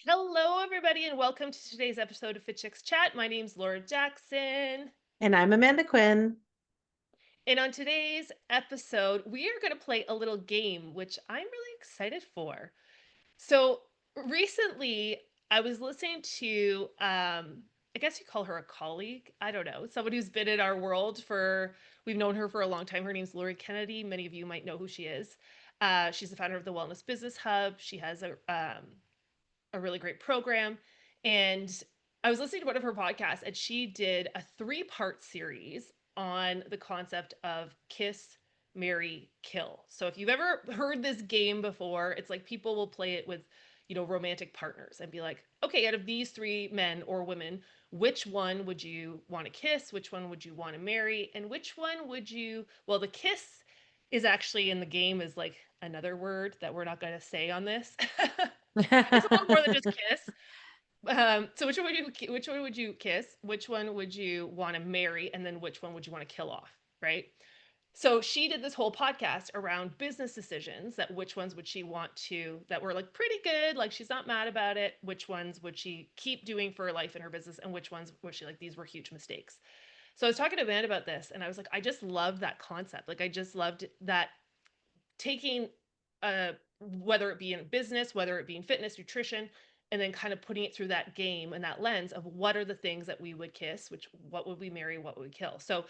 Hello, everybody, and welcome to today's episode of Fit Chicks Chat. My name's Laura Jackson. And I'm Amanda Quinn. And on today's episode, we are going to play a little game, which I'm really excited for. So, recently, I was listening to, I guess you call her a colleague. I don't know. Somebody who's been in our world we've known her for a long time. Her name's Lori Kennedy. Many of you might know who she is. She's the founder of the Wellness Business Hub. She has a really great program. And I was listening to one of her podcasts, and she did a three-part series on the concept of kiss, marry, kill. So if you've ever heard this game before, it's like people will play it with, romantic partners and be like, okay, out of these three men or women, which one would you want to kiss? Which one would you want to marry? And which one would you, well, the kiss is actually in the game is like another word that we're not going to say on this. It's a lot more than just kiss. So which one would you kiss? Which one would you want to marry? And then which one would you want to kill off? Right. So she did this whole podcast around business decisions that which ones would she want to that were like pretty good, like she's not mad about it. Which ones would she keep doing for her life and her business? And which ones was she like, these were huge mistakes. So I was talking to Van about this and I was like, I just loved that concept. Like I just loved that taking whether it be in business, whether it be in fitness, nutrition, and then kind of putting it through that game and that lens of what are the things that we would kiss, which what would we marry, what would we kill. So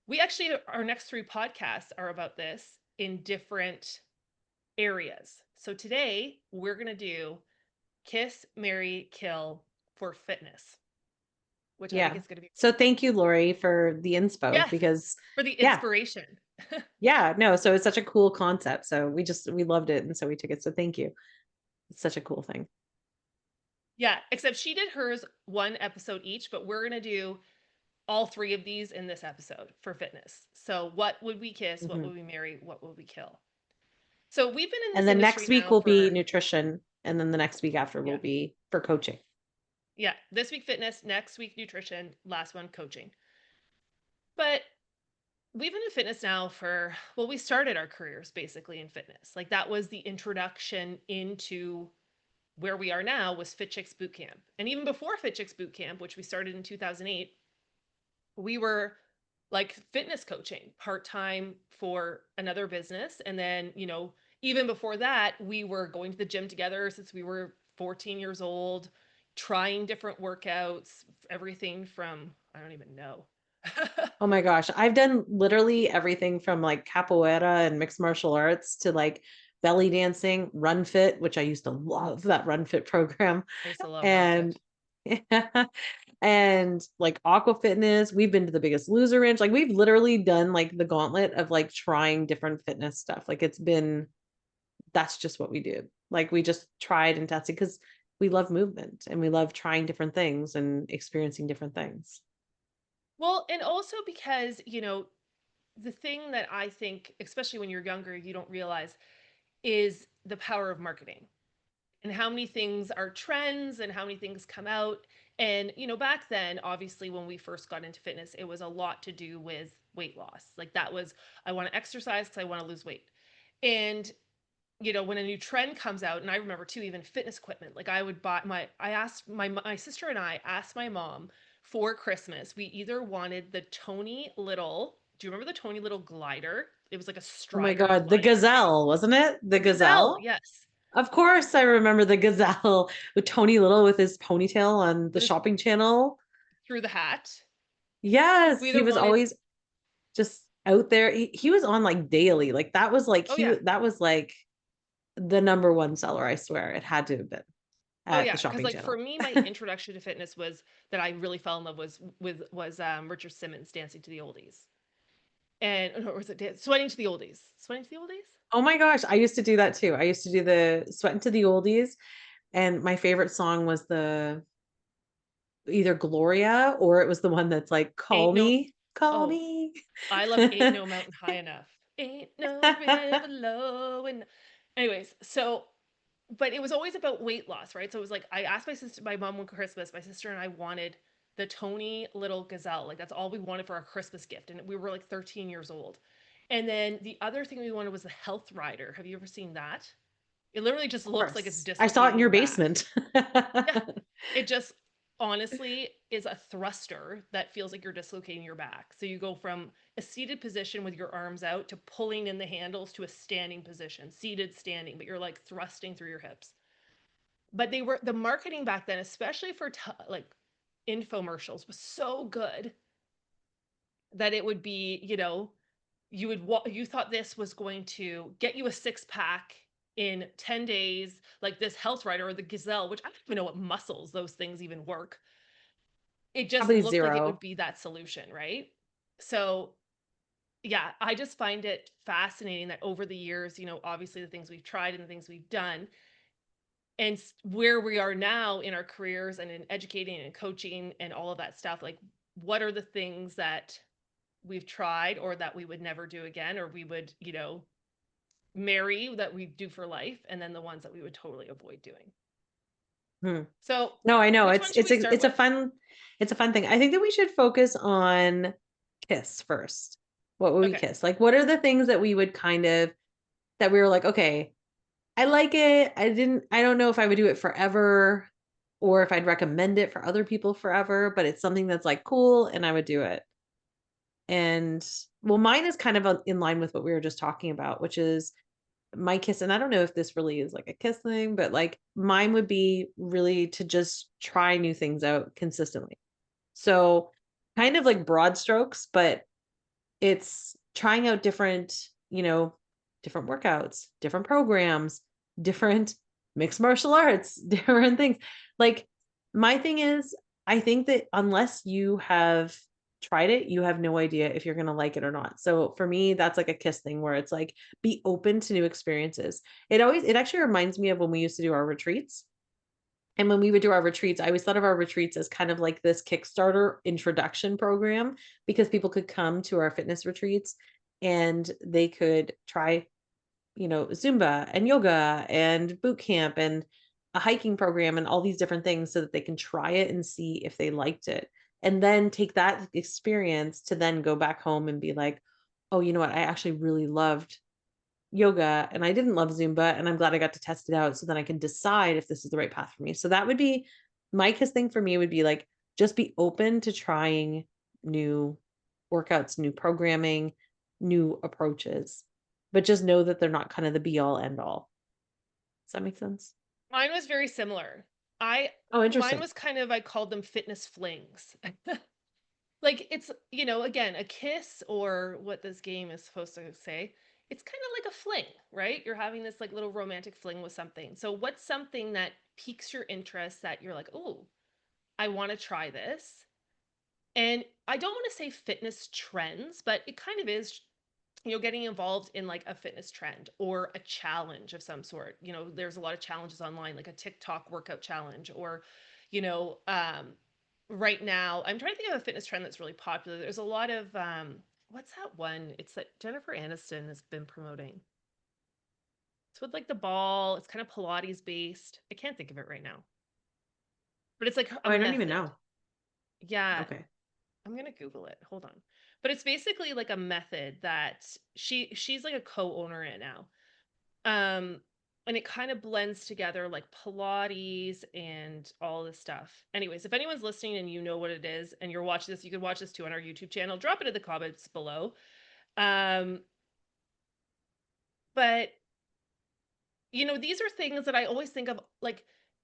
we actually our next three podcasts are about this in different areas. So today we're going to do kiss, marry, kill for fitness, which I think Yeah. is going to be So really fun. thank you, Lori, for the inspo Yes, because for the yeah, inspiration. no, so it's such a cool concept. So we loved it and so we took it. So thank you. It's such a cool thing. Yeah, except she did hers one episode each, but we're going to do all three of these in this episode for fitness. So, what would we kiss? What Mhm. would we marry? What would we kill? So, we've been in And this then industry next week now will be for, nutrition. And then the next week after will yeah, be for coaching. yeah, this week fitness, next week nutrition, last one coaching. But we've been in fitness now for, well, we started our careers basically in fitness. Like that was the introduction into where we are now was Fit Chicks Boot Camp. And even before Fit Chicks Boot Camp, which we started in 2008, we were like fitness coaching part-time for another business, and then even before that we were going to the gym together since we were 14 years old, trying different workouts, everything from I don't even know. Oh my gosh. I've done literally everything from like capoeira and mixed martial arts to like belly dancing, run fit, which I used to love that run fit program. I used to love run And fit. and like aqua fitness. We've been to the Biggest Loser Ranch. Like we've literally done like the gauntlet of like trying different fitness stuff. Like that's just what we do. Like we just tried and tested because we love movement and we love trying different things and experiencing different things. Well, and also because the thing that I think, especially when you're younger, you don't realize is the power of marketing and how many things are trends and how many things come out. And, back then, obviously, when we first got into fitness, it was a lot to do with weight loss. Like that was, I want to exercise because I want to lose weight. And, when a new trend comes out, and I remember too, even fitness equipment, like I would buy I asked my sister and I asked my mom for Christmas. We either wanted the Tony Little, do you remember the Tony Little glider? It was like a Oh my Strider God, the glider. gazelle, wasn't it? The The Gazelle, gazelle? yes. Of course, I remember the gazelle with Tony Little with his ponytail on the With his shopping channel. through the hat. Yes, We he either was wanted, always just out there. He was on like daily. Like oh yeah, that was like the number one seller, I swear. It had to have been oh at yeah, the because shopping like for channel. me, my introduction to fitness was that I really fell in love was Richard Simmons dancing to the oldies, and or was it sweating to the oldies, sweating to the oldies? Oh my gosh, I used to do that too. I used to do the Sweating to the Oldies, and my favorite song was the either Gloria or it was the one that's like Ain't no, Call oh, me. I loved Ain't No Mountain High Enough, ain't no river low, and anyways, so but it was always about weight loss, right? So it was like I asked my mom one Christmas, my sister and I wanted the Tony Little Gazelle. Like that's all we wanted for our Christmas gift. And we were like 13 years old. And then the other thing we wanted was the Health Rider. Have you ever seen that? It literally just Of looks like it's course. I saw it in dislocating your your back. basement. Yeah. It just honestly is a thruster that feels like you're dislocating your back. So you go from a seated position with your arms out to pulling in the handles to a standing position, seated standing, but you're like thrusting through your hips. But they were the marketing back then, especially for like infomercials, was so good that it would be, you thought this was going to get you a six pack in 10 days, like this health rider or the gazelle, which I don't even know what muscles those things even work. It just Probably looked like it would 0. be that solution, right? So yeah, I just find it fascinating that over the years, obviously the things we've tried and the things we've done, and where we are now in our careers and in educating and coaching and all of that stuff, like what are the things that we've tried or that we would never do again, or we would, marry that we do for life, and then the ones that we would totally avoid doing. Hmm. So, No, I know. which It's one should it's we a start it's a with? fun it's a fun thing. I think that we should focus on kiss first. What would we Okay. kiss? Like, what are the things that we would kind of that we were like, okay, I like it. I don't know if I would do it forever or if I'd recommend it for other people forever, but it's something that's like cool and I would do it. And well, mine is kind of in line with what we were just talking about, which is my kiss. And I don't know if this really is like a kiss thing, but like mine would be really to just try new things out consistently. So kind of like broad strokes, but it's trying out different workouts, different programs, different mixed martial arts, different things. Like my thing is, I think that unless you have tried it, you have no idea if you're going to like it or not. So for me, that's like a kiss thing where it's like be open to new experiences. It actually reminds me of when we used to do our retreats. And when we would do our retreats, I always thought of our retreats as kind of like this Kickstarter introduction program because people could come to our fitness retreats and they could try, Zumba and yoga and boot camp and a hiking program and all these different things so that they can try it and see if they liked it. And then take that experience to then go back home and be like, oh, you know what? I actually really loved yoga and I didn't love Zumba and I'm glad I got to test it out so then I can decide if this is the right path for me. So that would be my kiss thing for me would be like just be open to trying new workouts, new programming, new approaches. But just know that they're not kind of the be all end all. Does that make sense? Mine was very similar. I Oh, Mine interesting. was kind of, I called them fitness flings. Like it's, again, a kiss, or what this game is supposed to say, it's kind of like a fling, right? You're having this like little romantic fling with something. So what's something that piques your interest that you're like, "Oh, I want to try this." And I don't want to say fitness trends, but it kind of is, getting involved in like a fitness trend or a challenge of some sort. There's a lot of challenges online, like a TikTok workout challenge, or, you know, um, right now, I'm trying to think of a fitness trend that's really popular. There's a lot of, what's that one? It's that Jennifer Aniston has been promoting. It's with like the ball, it's kind of Pilates based. I can't think of it right now, but it's like a Oh, I don't even method. know. Yeah, Okay. I'm gonna Google it. Hold on. But it's basically like a method that she's like a co-owner in it now. Um, and it kind of blends together like Pilates and all this stuff. Anyways, if anyone's listening and you know what it is and you're watching this, you can watch this too on our YouTube channel. Drop it in the comments below. Um, but these are things that I always think of, like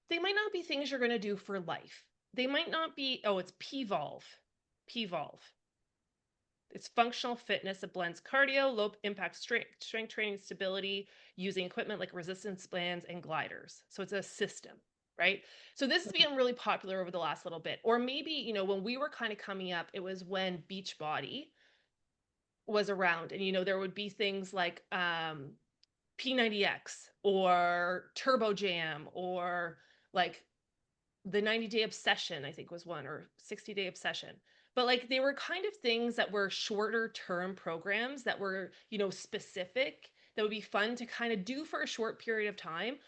they might not be things you're gonna do for life. They might not be, oh, it's P-Volve. P-Volve. It's functional fitness. It blends cardio, low impact strength training, stability, using equipment like resistance bands and gliders. So it's a system, right? So this has Okay. been really popular over the last little bit. Or maybe, when we were kind of coming up, it was when Beachbody was around. And, there would be things like P90X or Turbo Jam, or like the 90-day obsession, I think was one, or 60-day obsession. But like they were kind of things that were shorter term programs that were, specific, that would be fun to kind of do for a short period of time,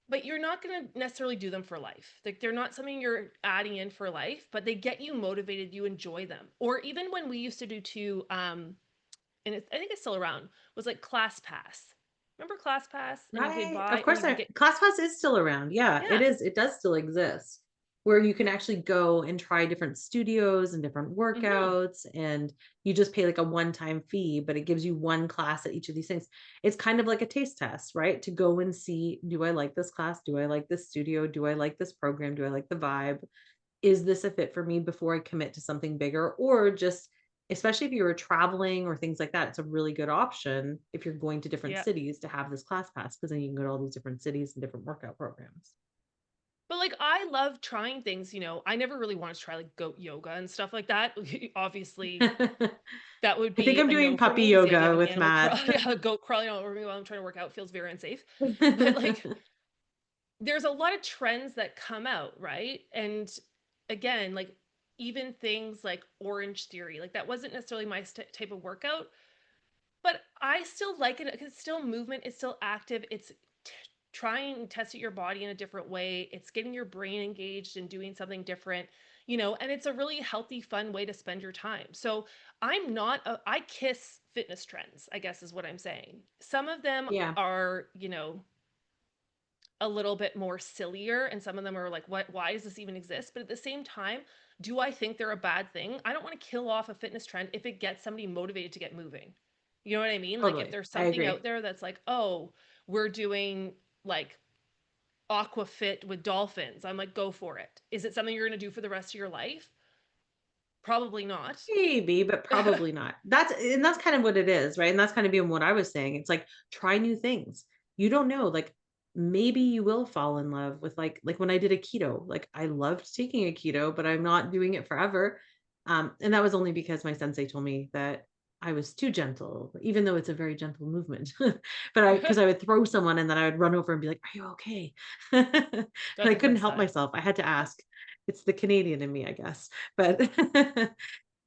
but you're not going to necessarily do them for life. Like they're not something you're adding in for life, but they get you motivated, you enjoy them. Or even when we used to do too, and I think it's still around, was like Class Pass. Remember ClassPass? And you could Right. Of buy and course, you would get ClassPass is still around. Yeah, it yeah. is. It does still exist where you can actually go and try different studios and different Mhm. workouts, and you just pay like a one-time fee, but it gives you one class at each of these things. It's kind of like a taste test, right? To go and see, do I like this class? Do I like this studio? Do I like this program? Do I like the vibe? Is this a fit for me before I commit to something bigger? Or just, especially if you were traveling or things like that, it's a really good option if you're going to different Yeah. cities to have this class pass because then you can go to all these different cities and different workout programs. But, like, I love trying things, I never really wanted to try, like, goat yoga and stuff like that. Obviously, I that would think be I'm a doing no for puppy me because the idea yoga of an with animal Matt. yeah, goat crawling all over me while I'm trying to work out feels very unsafe. But, like, there's a lot of trends that come out, right? And again, like, even things like Orange Theory, like, that wasn't necessarily my type of workout, but I still like it 'cause it's still movement, it's still active, it's trying and testing your body in a different way. It's getting your brain engaged and doing something different, and it's a really healthy, fun way to spend your time. So I kiss fitness trends, I guess is what I'm saying. Some of them Yeah, are, a little bit more sillier, and some of them are like, what, why does this even exist? But at the same time, do I think they're a bad thing? I don't want to kill off a fitness trend if it gets somebody motivated to get moving. You know what I mean? Like, if totally. there's I something agree. out there that's like, oh, we're doing like aqua fit with dolphins, I'm like, go for it. Is it something you're going to do for the rest of your life? Probably not. Maybe, but probably not. That's kind of what it is, right? And that's kind of being what I was saying. It's like try new things. You don't know, like maybe you will fall in love with like when I did a keto, like I loved taking a keto, but I'm not doing it forever. And that was only because my sensei told me that I was too gentle, even though it's a very gentle movement. But because I would throw someone and then I would run over and be like, "Are you okay?" And I Doesn't play couldn't help style. myself. I had to ask. It's the Canadian in me, I guess. But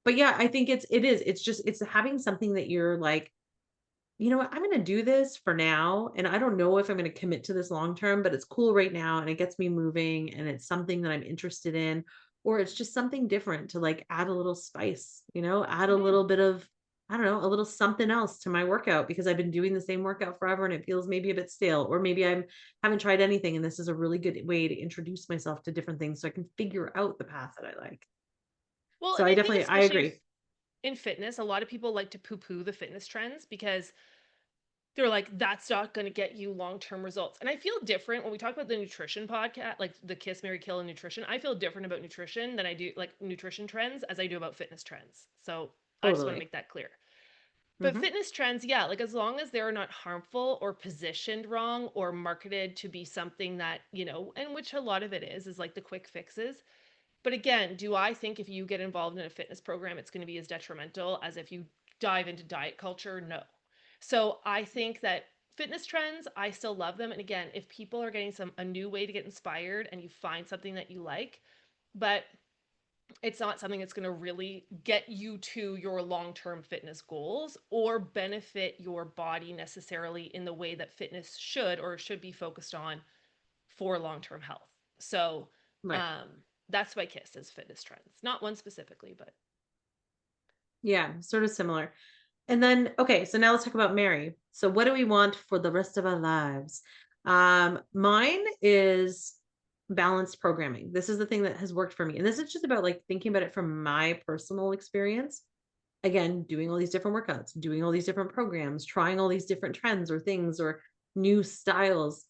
but yeah, I think it's just it's having something that you're like, "You know what? I'm gonna do this for now, and I don't know if I'm gonna commit to this long term, but it's cool right now, and it gets me moving, and it's something that I'm interested in." Or it's just something different to, like, add a little spice, add a Mhm. little bit of, I don't know, a little something else to my workout because I've been doing the same workout forever and it feels maybe a bit stale, or maybe I haven't tried anything, and this is a really good way to introduce myself to different things so I can figure out the path that I like. Well, So and I I think definitely I especially agree. in fitness, a lot of people like to poo poo the fitness trends because they're like, that's not going to get you long term results. And I feel different when we talk about the nutrition podcast, like the Kiss, Mary Kill, and nutrition. I feel different about nutrition than I do like nutrition trends as I do about fitness trends. So I just want to Totally. make that clear. But Mhm. fitness trends, yeah, like as long as they're not harmful or positioned wrong or marketed to be something that, and which a lot of it is like the quick fixes. But again, do I think if you get involved in a fitness program, it's going to be as detrimental as if you dive into diet culture? No. So I think that fitness trends, I still love them. And again, if people are getting a new way to get inspired and you find something that you like, but it's not something that's going to really get you to your long-term fitness goals or benefit your body necessarily in the way that fitness should be focused on for long-term health. So Right. um, that's my kiss as fitness trends. Not one specifically, but Yeah, sort of similar. And then, okay, so now let's talk about Mary. So what do we want for the rest of our lives? Mine is balanced programming. This is the thing that has worked for me. And this is just about like thinking about it from my personal experience. Again, doing all these different workouts, doing all these different programs, trying all these different trends or things or new styles.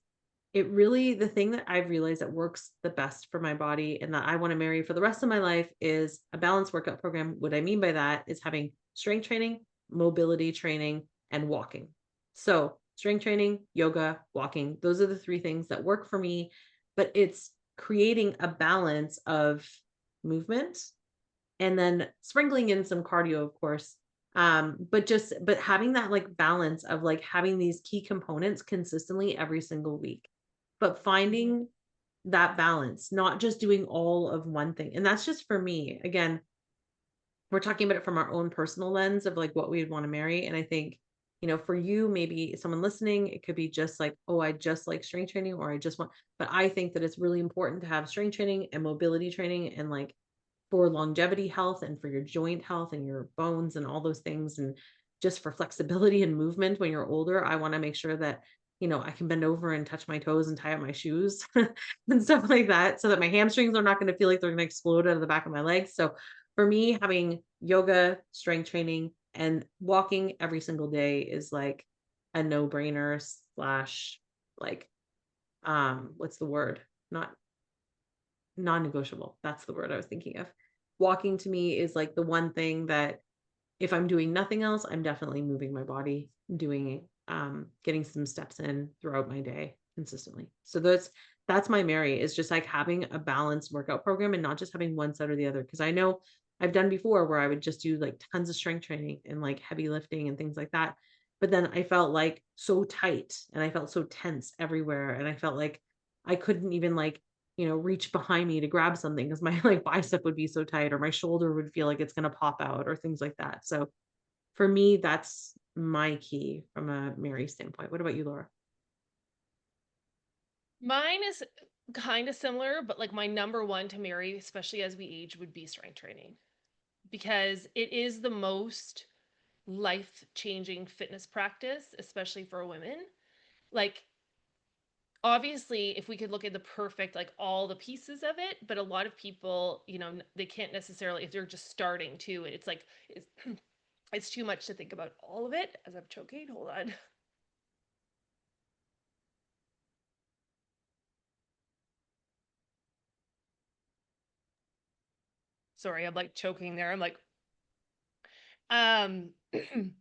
It really, the thing that I've realized that works the best for my body and that I want to marry for the rest of my life is a balanced workout program. What I mean by that is having strength training, mobility training, and walking. So, strength training, yoga, walking, those are the three things that work for me. But it's creating a balance of movement and then sprinkling in some cardio, of course. But having that like balance of like having these key components consistently every single week, but mhm. finding that balance, not just doing all of one thing. And that's just for me. Again, we're talking about it from our own personal lens of like what we'd want to marry. And I think, for you, maybe someone listening, it could be just like, oh, I just like strength training, or I just want, but I think that it's really important to have strength training and mobility training and like for longevity health and for your joint health and your bones and all those things. And just for flexibility and movement when you're older, I wanna make sure that, I can bend over and touch my toes and tie up my shoes and stuff like that so that my hamstrings are not gonna feel like they're gonna explode out of the back of my legs. So for me, having yoga, strength training, and walking every single day is like a no-brainer slash like, what's the word? Not non-negotiable. That's the word I was thinking of. Walking to me is like the one thing that if I'm doing nothing else, I'm definitely moving my body, doing getting some steps in throughout my day consistently. So that's my Mary is just like having a balanced workout program and not just having one side or the other. Cause I know I've done before where I would just do like tons of strength training and like heavy lifting and things like that. But then I felt like so tight and I felt so tense everywhere. And I felt like I couldn't even like, reach behind me to grab something because my like bicep would be so tight or my shoulder would feel like it's gonna pop out or things like that. So for me, that's my key from a Mary standpoint. What about you, Laura? Mine is kind of similar, but like my number one to marry, especially as we age, would be strength training because it is the most life changing fitness practice, especially for women. Like, obviously, if we could look at the perfect, like all the pieces of it, but a lot of people, they can't necessarily, if they're just starting to, it's like, it's too much to think about all of it as I'm choking. Hold on. Sorry, I'm like choking there. I'm like, um, and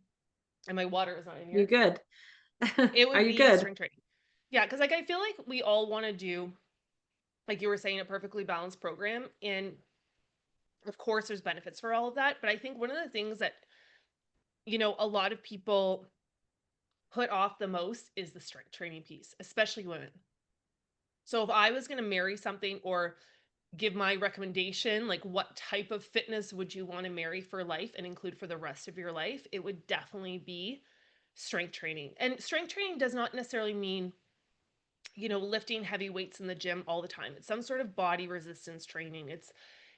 my water is not in You here. good? It Are would you be good? strength training. Yeah, because like I feel like we all want to do, like you were saying, a perfectly balanced program. And of course, there's benefits for all of that. But I think one of the things that, a lot of people put off the most is the strength training piece, especially women. So if I was going to marry something or give my recommendation, like what type of fitness would you want to marry for life and include for the rest of your life, it would definitely be strength training. And strength training does not necessarily mean lifting heavy weights in the gym all the time. It's some sort of body resistance training.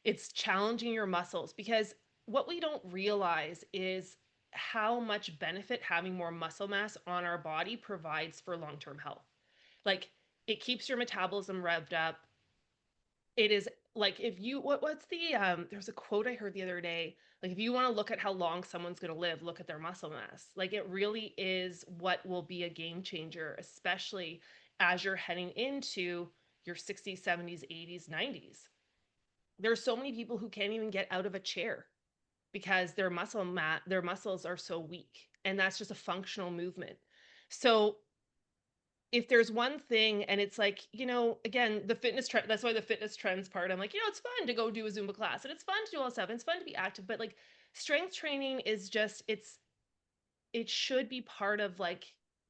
It's challenging your muscles because what we don't realize is how much benefit having more muscle mass on our body provides for long-term health. Like, it keeps your metabolism revved up. It is like, if you what's the there's a quote I heard the other day, like, if you want to look at how long someone's going to live, look at their muscle mass. Like, it really is what will be a game changer, especially as you're heading into your 60s, 70s, 80s, 90s. There's so many people who can't even get out of a chair because their muscles are so weak, and that's just a functional movement. So if there's one thing, and it's like, again, the fitness trend, that's why the fitness trends part, I'm like, it's fun to go do a Zumba class and it's fun to do all this stuff and it's fun to be active, but like strength training is just, it should be part of like,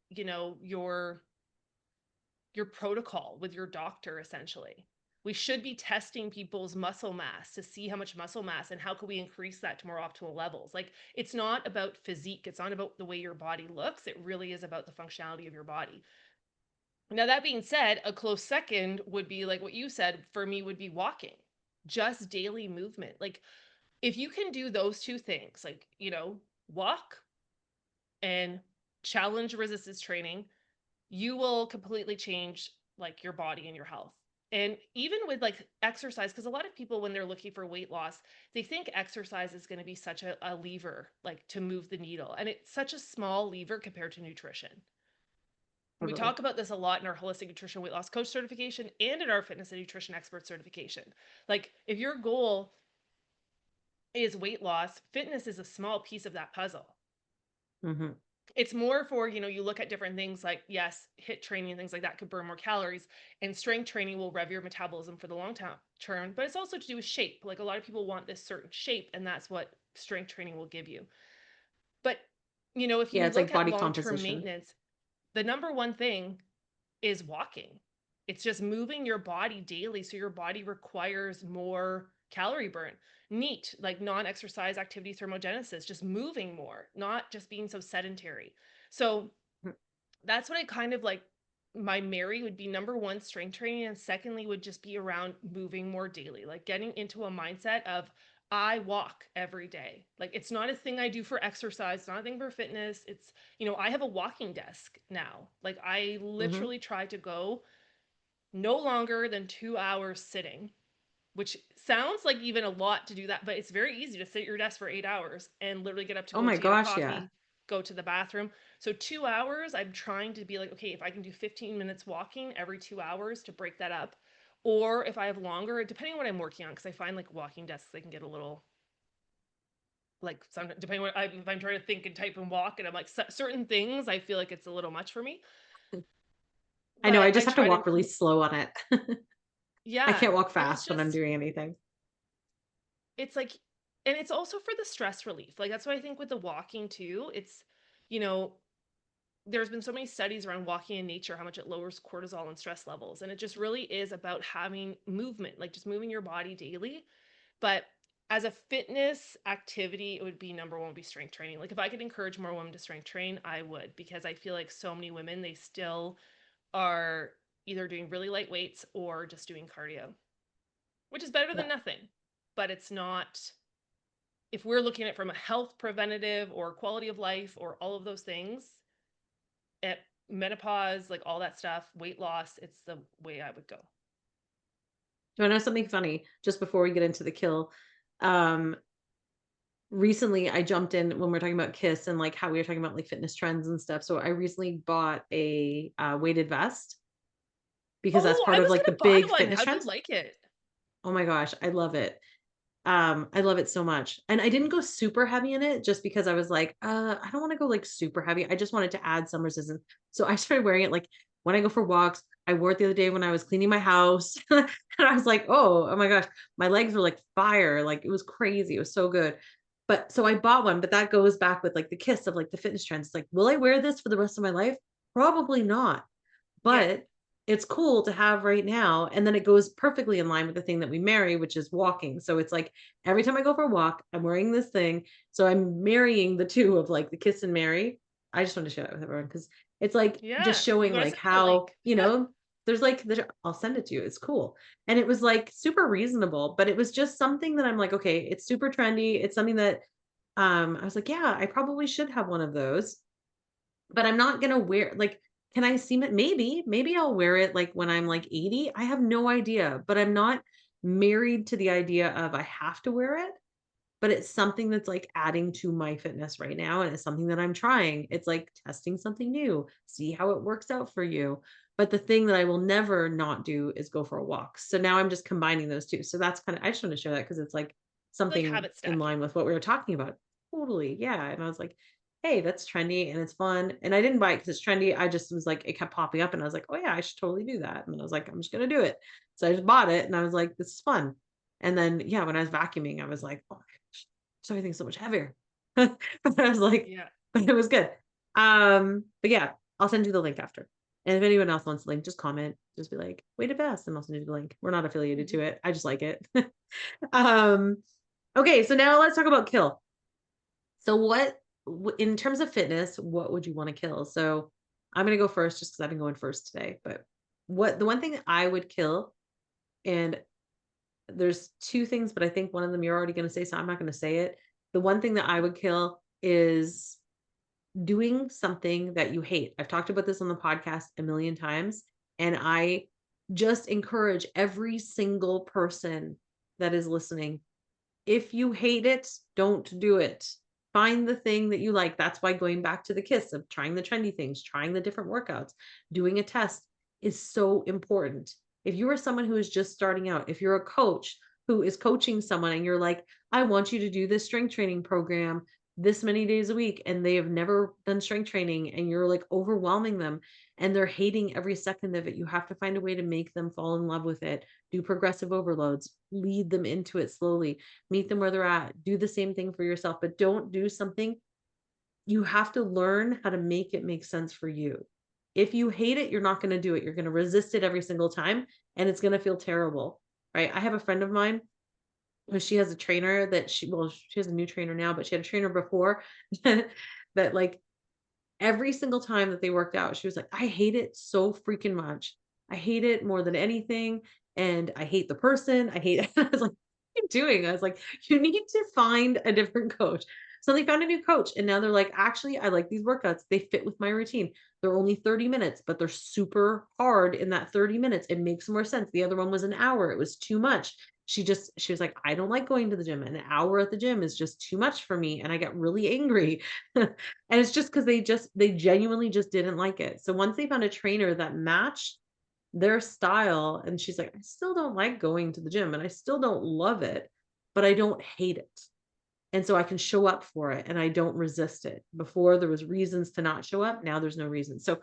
your protocol with your doctor essentially. We should be testing people's muscle mass to see how much muscle mass and how can we increase that to more optimal levels. Like, it's not about physique, it's not about the way your body looks, it really is about the functionality of your body. Now, that being said, a close second would be like what you said for me would be walking, just daily movement. Like, if you can do those two things, like, walk and challenge resistance training, you will completely change like your body and your health. And even with like exercise, because a lot of people, when they're looking for weight loss, they think exercise is going to be such a lever, like to move the needle. And it's such a small lever compared to nutrition. We Totally. talk about this a lot in our holistic nutrition weight loss coach certification and in our fitness and nutrition expert certification. Like, if your goal is weight loss, fitness is a small piece of that puzzle. Hmm. It's more for, you look at different things like, yes, HIIT training and things like that could burn more calories, and strength training will rev your metabolism for the long term, but it's also to do with shape. Like, a lot of people want this certain shape, and that's what strength training will give you. But, if Yeah, you it's look like at body long-term composition. maintenance, the number one thing is walking. It's just moving your body daily. So your body requires more calorie burn. Neat, like non-exercise activity thermogenesis, just moving more, not just being so sedentary. So Mhm. that's what I kind of like. My Mary would be number one, strength training, and secondly would just be around moving more daily, like getting into a mindset of I walk every day. Like it's not a thing I do for exercise, it's not a thing for fitness. It's, I have a walking desk now. Like I Mhm. literally try to go no longer than 2 hours sitting, which sounds like even a lot to do that, but it's very easy to sit at your desk for 8 hours and literally get up to Oh go my to get a gosh, yeah. coffee, go to the bathroom. So 2 hours, I'm trying to be like, okay, if I can do 15 minutes walking every 2 hours to break that up, or if I have longer, depending on what I'm working on, because I find like walking desks, they can get a little like some depending on if I'm trying to think and type and walk, and I'm like certain things, I feel like it's a little much for me. I know, But I I just have to try to walk really include, slow on it. I yeah, can't walk and it's fast when I'm just doing anything. it's like, and it's also for the stress relief. Like that's what I think with the walking too. It's, you know, there's been so many studies around walking in nature, how much it lowers cortisol and stress levels, and it just really is about having movement, like just moving your body daily. But as a fitness activity, it would be number one would be strength training. Like if I could encourage more women to strength train, I would, because I feel like so many women, they still are either doing really light weights or just doing cardio, which is better than Yeah. nothing. But it's not, if we're looking at it from a health preventative or quality of life or all of those things, at menopause, like all that stuff, weight loss, it's the way I would go. Do I know something funny just before we get into the kill? Um, Recently I jumped in when we're talking about Kiss and like how we were talking about like fitness trends and stuff. So I recently bought a weighted vest because that's Oh, part I of was like the gonna buy big one. fitness How'd you trends. like it? Oh my gosh, I love it. I love it so much. And I didn't go super heavy in it just because I was like, I don't want to go like super heavy. I just wanted to add some resistance. So I started wearing it like when I go for walks. I wore it the other day when I was cleaning my house. And I was like, oh my gosh, my legs were like fire. Like it was crazy. It was so good. But so I bought one, but that goes back with like the kiss of like the fitness trends. It's like, will I wear this for the rest of my life? Probably not. Yeah. But it's cool to have right now, and then it goes perfectly in line with the thing that we marry, which is walking. So it's like every time I go for a walk, I'm wearing this thing. So I'm marrying the 2 of like the kiss and marry. I just want to share that with everyone because it's like just Yeah. You showing gotta like send me a how, link. there's like I'll send it to you. It's cool. And it was like super reasonable, but it was just something that I'm like, okay, it's super trendy. It's something that I was like, yeah, I probably should have one of those. But I'm not gonna wear like, can I seem it? Maybe I'll wear it, like, when I'm, like, 80. I have no idea, but I'm not married to the idea of I have to wear it, but it's something that's, like, adding to my fitness right now, and it's something that I'm trying. It's like testing something new, see how it works out for you. But the thing that I will never not do is go for a walk. So now I'm just combining those 2. So that's kinda I just wanted to share that because it's, like, Like something habit in stacking. line with what we were talking about. Totally, yeah, and I was like, "Hey, that's trendy and it's fun." And I didn't buy it because it's trendy. I just was like it kept popping up and I was like, "Oh, yeah, I should totally do that." And I was like, "I'm just gonna do it." So I just bought it and I was like, "This is fun." And then, yeah, when I was vacuuming, I was like, "Oh my gosh, so everything's so much heavier." But I was like Yeah. but it was good. But yeah, I'll send you the link after. And if anyone else wants the link, just comment. Just be like, "Weighted vest," and I'll send you the link. We're not affiliated Mhm. to it. I just like it. Um, okay, so now let's talk about kill. So in terms of fitness, what would you want to kill? So I'm going to go first just because I've been going first today. But the one thing that I would kill, and there's 2 things, but I think one of them you're already going to say, so I'm not going to say it. The one thing that I would kill is doing something that you hate. I've talked about this on the podcast a million times, and I just encourage every single person that is listening, if you hate it, don't do it. Find the thing that you like. That's why going back to the kiss of trying the trendy things, trying the different workouts, doing a test is so important. If you are someone who is just starting out, if you're a coach who is coaching someone and you're like, I want you to do this strength training program this many days a week, and they have never done strength training, and you're like overwhelming them and they're hating every second of it, you have to find a way to make them fall in love with it. Do progressive overloads, lead them into it slowly, meet them where they're at, do the same thing for yourself, but don't do something. You have to learn how to make it make sense for you. If you hate it, you're not going to do it. You're going to resist it every single time and it's going to feel terrible. Right? I have a friend of mine who she has a trainer that she has a new trainer now, but she had a trainer before that like every single time that they worked out, she was like, I hate it so freaking much. I hate it more than anything. And I hate the person. I hate it. I was like, you doing?" I was like, "You need to find a different coach." So they found a new coach, and now they're like, "Actually, I like these workouts. They fit with my routine. They're only 30 minutes, but they're super hard in that 30 minutes. It makes more sense. The other one was an hour. It was too much." She was like, "I don't like going to the gym. An hour at the gym is just too much for me, and I get really angry." And it's just because they genuinely just didn't like it. So once they found a trainer that matched their style, and she's like, "I still don't like going to the gym and I still don't love it, but I don't hate it. And so I can show up for it and I don't resist it. Before there was reasons to not show up, now there's no reason." So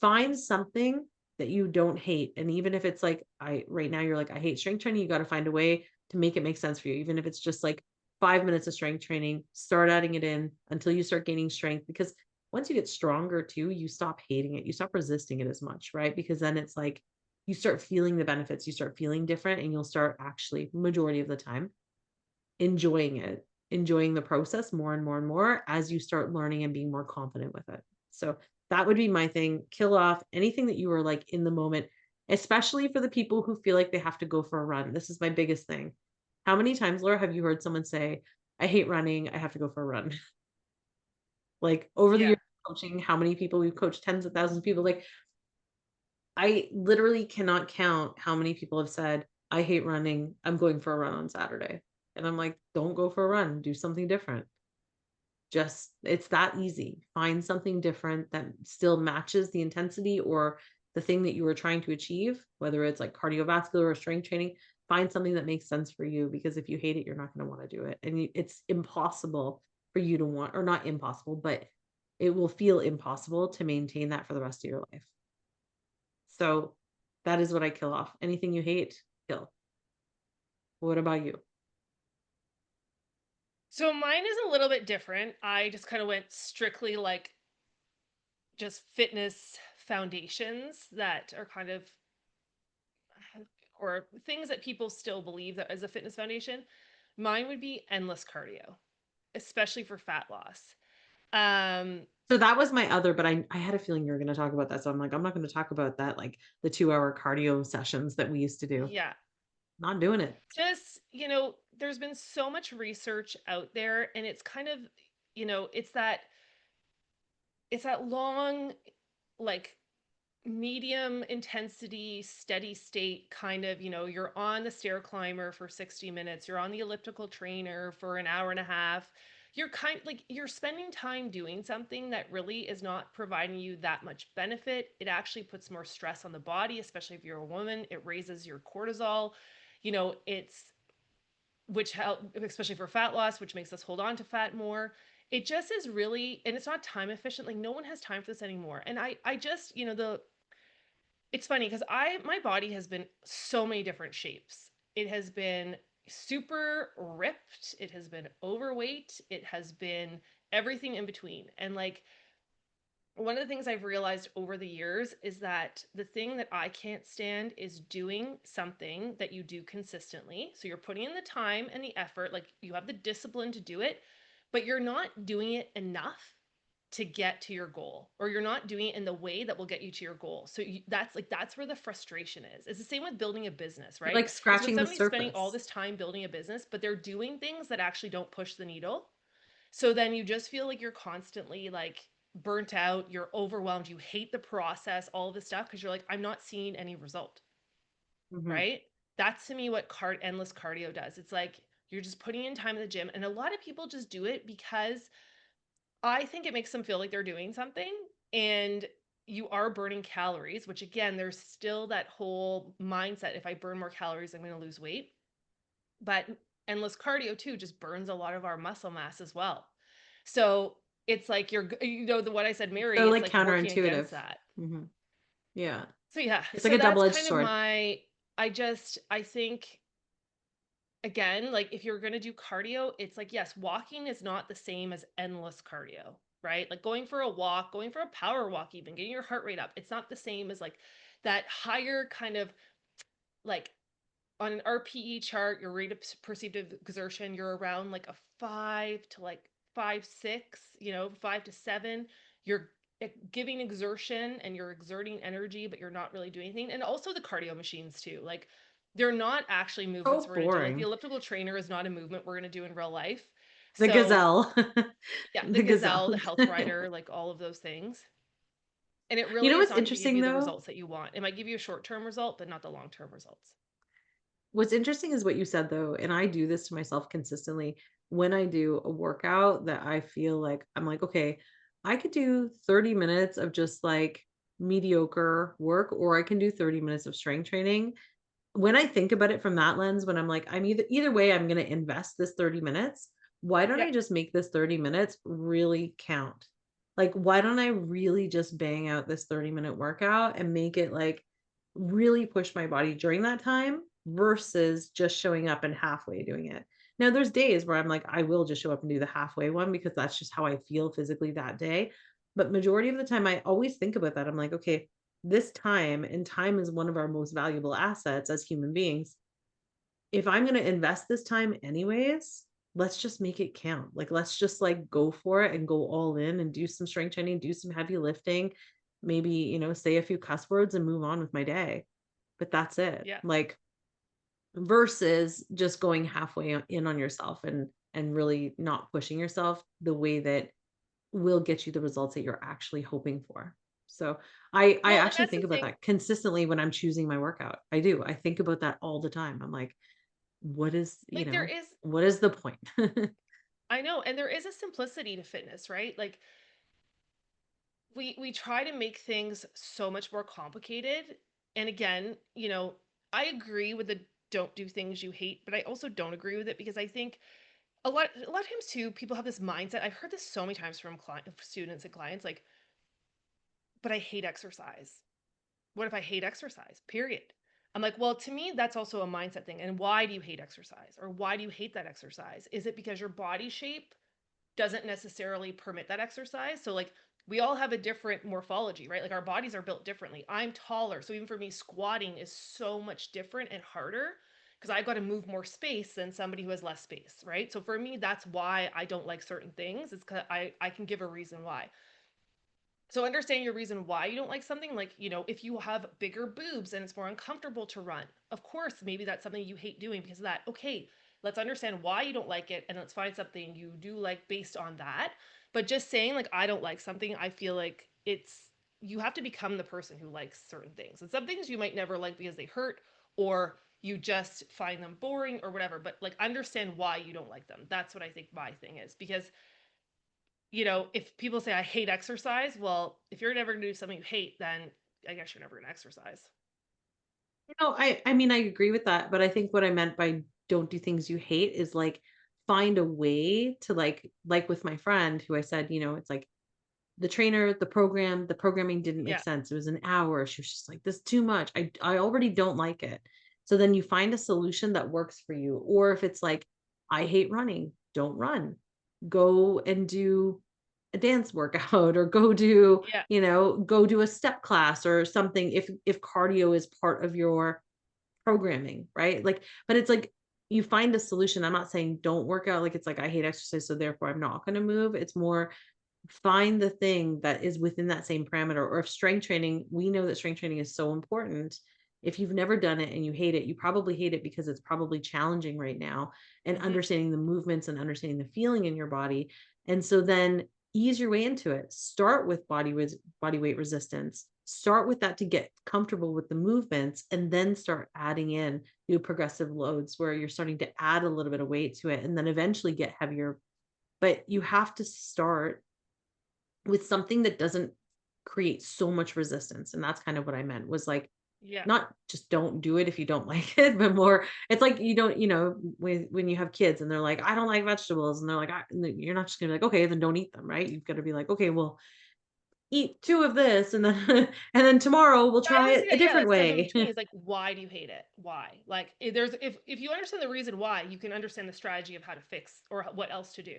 find something that you don't hate. And even if it's like I right now you're like, I hate strength training, you got to find a way to make it make sense for you. Even if it's just like 5 minutes of strength training, start adding it in until you start gaining strength. Because once you get stronger too, you stop hating it. You stop resisting it as much, right? Because then it's like you start feeling the benefits, you start feeling different, and you'll start actually majority of the time enjoying it, enjoying the process more and more and more as you start learning and being more confident with it. So that would be my thing. Kill off anything that you are like in the moment, especially for the people who feel like they have to go for a run. This is my biggest thing. How many times, Laura, have you heard someone say, "I hate running, I have to go for a run?" Like over the Yeah. years of coaching, how many people we've coached tens of thousands of people. Like I literally cannot count how many people have said, "I hate running. I'm going for a run on Saturday." And I'm like, "Don't go for a run. Do something different." Just it's that easy. Find something different that still matches the intensity or the thing that you were trying to achieve, whether it's like cardiovascular or strength training. Find something that makes sense for you because if you hate it, you're not going to want to do it. And it's impossible for you to want, or not impossible, but it will feel impossible to maintain that for the rest of your life. So that is what I kill off. Anything you hate, kill. What about you? So mine is a little bit different. I just kind of went strictly like just fitness foundations that are kind of or things that people still believe that as a fitness foundation. Mine would be endless cardio, especially for fat loss. Um So that was my other, but I had a feeling you were gonna talk about that, so I'm like, I'm not gonna talk about that, like, the 2-hour cardio sessions that we used to do. yeah, Not doing it. just, there's been so much research out there and it's kind of, it's that long like medium intensity steady state kind of, you're on the stair climber for 60 minutes, you're on the elliptical trainer for an hour and a half, you're spending time doing something that really is not providing you that much benefit. It actually puts more stress on the body, especially if you're a woman. It raises your cortisol, it's which help especially for fat loss, which makes us hold on to fat more. It just is really, and it's not time efficient. Like no one has time for this anymore. And I just, the it's funny because my body has been so many different shapes. It has been super ripped, it has been overweight, it has been everything in between. And like one of the things I've realized over the years is that the thing that I can't stand is doing something that you do consistently. So you're putting in the time and the effort, like you have the discipline to do it, but you're not doing it enough to get to your goal, or you're not doing it in the way that will get you to your goal. So that's where the frustration is. It's the same with building a business, You're, right? like, Is when scratching the somebody's spending all surface. this time building a business, but they're doing things that actually don't push the needle. So then you just feel like you're constantly like burnt out, you're overwhelmed, you hate the process, all of this stuff because you're like, I'm not seeing any result, Mhm. right? That's to me what endless cardio does. It's like you're just putting in time in the gym, and a lot of people just do it because I think it makes them feel like they're doing something, and you are burning calories, which again, there's still that whole mindset, if I burn more calories, I'm going to lose weight. But endless cardio too just burns a lot of our muscle mass as well. So it's like the what I said, So, Mary, it's like, like working counterintuitive. against that. Mhm. Yeah. So yeah, It's like so a that's double-edged kind of sword. I think again, like if you're gonna do cardio, it's like yes, walking is not the same as endless cardio, right? Like going for a walk, going for a power walk, even getting your heart rate up. It's not the same as like that higher kind of like on an RPE chart, your rate of perceived exertion, you're around like a 5 to 6, 5 to 7. You're giving exertion and you're exerting energy, but you're not really doing anything. And also the cardio machines too. Like They're not actually movements So we're going to do. Like the boring. elliptical trainer is not a movement we're going to do in real life. The So, gazelle. yeah, the The gazelle, the gazelle. health rider, like all of those things. And it You know really is what's not going to give interesting you the though? results that you want. It might give you a short-term result, but not the long-term results. What's interesting is what you said though, and I do this to myself consistently when I do a workout that I feel like I'm like, okay, I could do 30 minutes of just like mediocre work, or I can do 30 minutes of strength training. When I think about it from that lens, when I'm like, I'm either way, I'm gonna invest this 30 minutes. Why don't Yeah. I just make this 30 minutes really count? Like, why don't I really just bang out this 30-minute workout and make it like really push my body during that time versus just showing up and halfway doing it. Now, there's days where I'm like, I will just show up and do the halfway one because that's just how I feel physically that day. But majority of the time, I always think about that. I'm like, okay, this time, and time is one of our most valuable assets as human beings. If I'm going to invest this time anyways, let's just make it count. Like, let's just like go for it and go all in and do some strength training, do some heavy lifting, maybe, say a few cuss words and move on with my day. But that's it. Yeah. Like, versus just going halfway in on yourself and really not pushing yourself the way that will get you the results that you're actually hoping for. So I Well, and actually that's the think about thing. that consistently when I'm choosing my workout. I do. I think about that all the time. I'm like, what is, Like there is, what is the point? I know, and there is a simplicity to fitness, right? Like we try to make things so much more complicated. And again, I agree with the don't do things you hate, but I also don't agree with it because I think a lot of times too, people have this mindset. I've heard this so many times from students and clients, like, but I hate exercise. What if I hate exercise? Period. I'm like, well, to me, that's also a mindset thing. And why do you hate exercise? Or why do you hate that exercise? Is it because your body shape doesn't necessarily permit that exercise? So, like, we all have a different morphology, right? Like, our bodies are built differently. I'm taller. So, even for me, squatting is so much different and harder because I've got to move more space than somebody who has less space, right? So, for me, that's why I don't like certain things. It's because I can give a reason why. So understand your reason why you don't like something. Like, if you have bigger boobs and it's more uncomfortable to run, of course, maybe that's something you hate doing because of that. Okay, let's understand why you don't like it and let's find something you do like based on that. But just saying, like, I don't like something, I feel like you have to become the person who likes certain things. And some things you might never like because they hurt or you just find them boring or whatever. But like, understand why you don't like them. That's what I think my thing is. Because if people say I hate exercise, well, if you're never going to do something you hate, then I guess you're never going to exercise. I mean, I agree with that, but I think what I meant by don't do things you hate is like find a way to like with my friend who I said, it's like the programming didn't make Yeah. sense. It was an hour. She was just like, "This is too much. I already don't like it." So then you find a solution that works for you. Or if it's like, "I hate running," don't run. Go and do a dance workout or Yeah. go do a step class or something if cardio is part of your programming, right? Like, but it's like you find a solution. I'm not saying don't work out. Like, it's like I hate exercise, so therefore I'm not going to move. It's more find the thing that is within that same parameter. Or if strength training, we know that strength training is so important. If you've never done it and you hate it, you probably hate it because it's probably challenging right now, and Hmm. understanding the movements and understanding the feeling in your body. And so then ease your way into it. Start with body weight resistance. Start with that to get comfortable with the movements, and then start adding in new progressive loads where you're starting to add a little bit of weight to it, and then eventually get heavier. But you have to start with something that doesn't create so much resistance. And that's kind of what I meant was like, Yeah. not just don't do it if you don't like it, but more, it's like you don't, when you have kids and they're like, I don't like vegetables. And they're like, and you're not just gonna be like, okay, then don't eat them, right? You've got to be like, okay, well, eat two of this, and then and then tomorrow we'll Yeah, it try has to it a get, yeah, different like step in way. between is like, why do you hate it? Why? Like, if you understand the reason why, you can understand the strategy of how to fix or what else to do,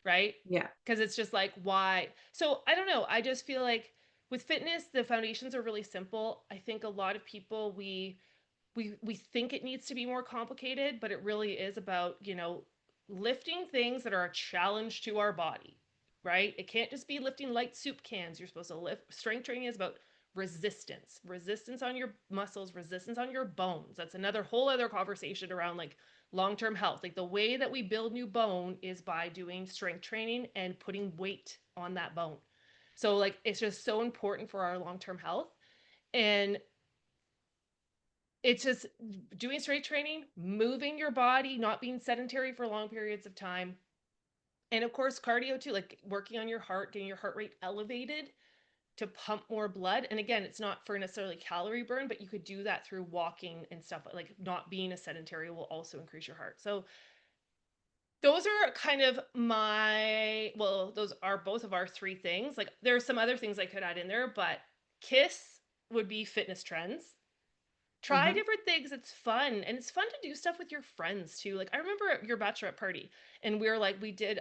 right? Yeah. Because it's just like, why? So I don't know. I just feel like with fitness, the foundations are really simple. I think a lot of people we think it needs to be more complicated, but it really is about, lifting things that are a challenge to our body, right? It can't just be lifting light soup cans. You're supposed to lift. Strength training is about resistance on your muscles, resistance on your bones. That's another whole other conversation around like long-term health. Like the way that we build new bone is by doing strength training and putting weight on that bone. So like it's just so important for our long-term health. And it's just doing strength training, moving your body, not being sedentary for long periods of time. And of course, cardio too, like working on your heart, getting your heart rate elevated to pump more blood. And again, it's not for necessarily calorie burn, but you could do that through walking and stuff. Like not being a sedentary will also increase your heart. So those are kind of those are both of our three things. Like there are some other things I could add in there, but KISS would be fitness trends. Try Mhm. different things. It's fun. And it's fun to do stuff with your friends too. Like I remember at your bachelorette party and we were like,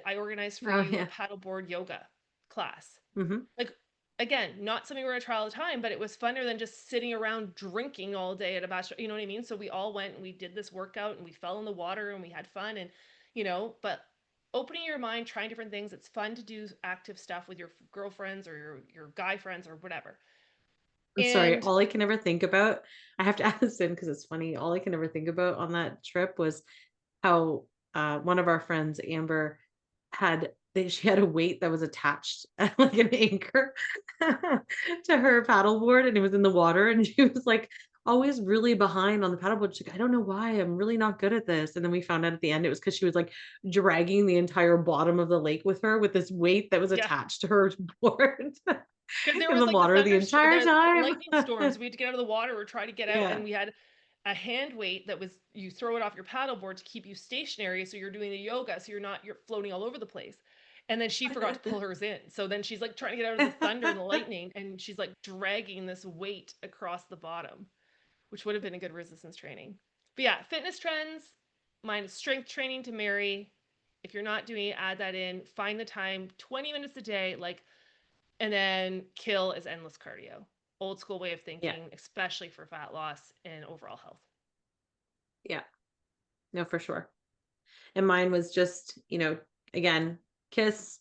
I organized for Oh, you a yeah. paddleboard yoga class. Mhm. Like again, not something we're gonna try all the time, but it was funner than just sitting around drinking all day at a bachelor. You know what I mean? So we all went and we did this workout and we fell in the water and we had fun and but opening your mind, trying different things. It's fun to do active stuff with your girlfriends or your guy friends or whatever. I'm sorry, And all I can ever think about, I have to add this in because it's funny, all I can ever think about on that trip was how, one of our friends, Amber, she had a weight that was attached like an anchor to her paddleboard, and it was in the water, and she was, like, always really behind on the paddleboard. She's like, "I don't know why, I'm really not good at this," and then we found out at the end it was because she was, like, dragging the entire bottom of the lake with her with this weight that was yeah, attached to her board because there in was the like the water the entire time. lightning storms. We had to get out of the water or try to get out, and Yeah. we had a hand weight that was you throw it off your paddleboard to keep you stationary, so you're doing the yoga, so you're floating all over the place. And then she forgot to pull hers in, so then she's like trying to get out of the thunder and the lightning, and she's like dragging this weight across the bottom, which would have been a good resistance training. But yeah, fitness trends, mine is strength training to marry. If you're not doing it, add that in. Find the time, 20 minutes a day, like and then kill is endless cardio. Old school way of Yeah, thinking, especially for fat loss and overall health. yeah. No, for sure. And mine was just, again, kiss,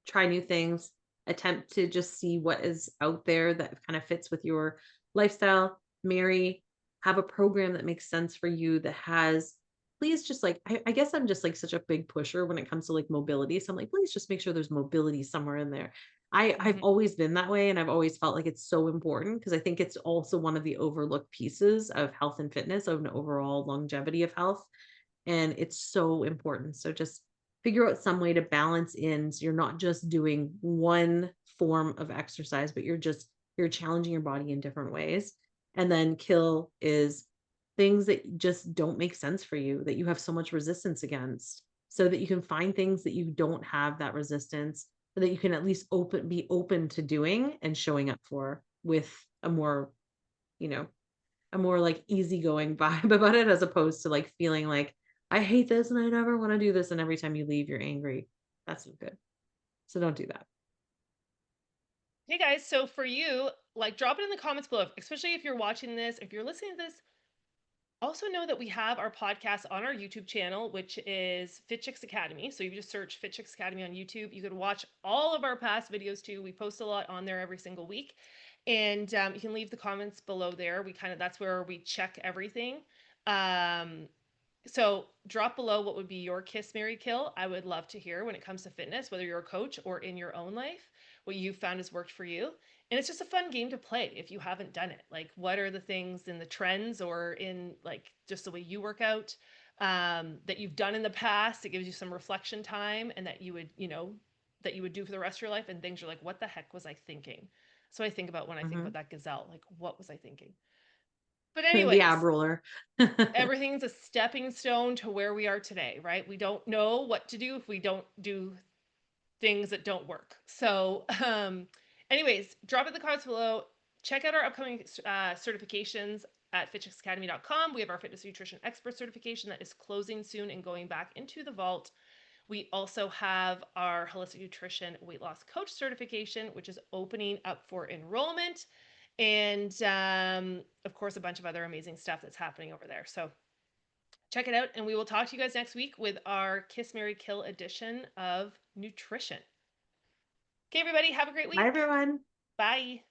try new things, attempt to just see what is out there that kind of fits with your lifestyle, marry, have a program that makes sense for you that has please just like I guess I'm just like such a big pusher when it comes to like mobility. So I'm like, please just make sure there's mobility somewhere in there. I've Mm-hmm. always been that way and I've always felt like it's so important because I think it's also one of the overlooked pieces of health and fitness of an overall longevity of health and it's so important. So just figure out some way to balance in so you're not just doing one form of exercise, but you're challenging your body in different ways. And then kill is things that just don't make sense for you that you have so much resistance against so that you can find things that you don't have that resistance so that you can at least be open to doing and showing up for with a more, you know, a more, like, easygoing vibe about it as opposed to, like, feeling like, "I hate this and I never wanna do this," and every time you leave, you're angry. That's not good. So don't do that. Hey guys, so for you, like drop it in the comments below, especially if you're watching this, if you're listening to this. Also know that we have our podcast on our YouTube channel, which is Fit Chicks Academy. So you just search Fit Chicks Academy on YouTube. You can watch all of our past videos too. We post a lot on there every single week, and you can leave the comments below there. That's where we check everything. Um, so drop below what would be your kiss, Mary kill. I would love to hear when it comes to fitness, whether you're a coach or in your own life, what you found has worked for you. And it's just a fun game to play if you haven't done it. Like, what are the things in the trends or in like just the way you work out that you've done in the past? It gives you some reflection time and that you would do for the rest of your life and things you're like, what the heck was I thinking? So I think about when I think about Mhm. that gazelle, like, what was I thinking? But, The ab anyways, roller. everything's a stepping stone to where we are today, right? We don't know what to do if we don't do things that don't work. So, anyways, drop it in the comments below. Check out our upcoming certifications at fitchexacademy.com. We have our fitness nutrition expert certification that is closing soon and going back into the vault. We also have our holistic nutrition weight loss coach certification, which is opening up for enrollment. And of course, a bunch of other amazing stuff that's happening over there. So check it out. And we will talk to you guys next week with our Kiss Mary Kill edition of nutrition. Okay, everybody, have a great Bye, week. everyone. Bye.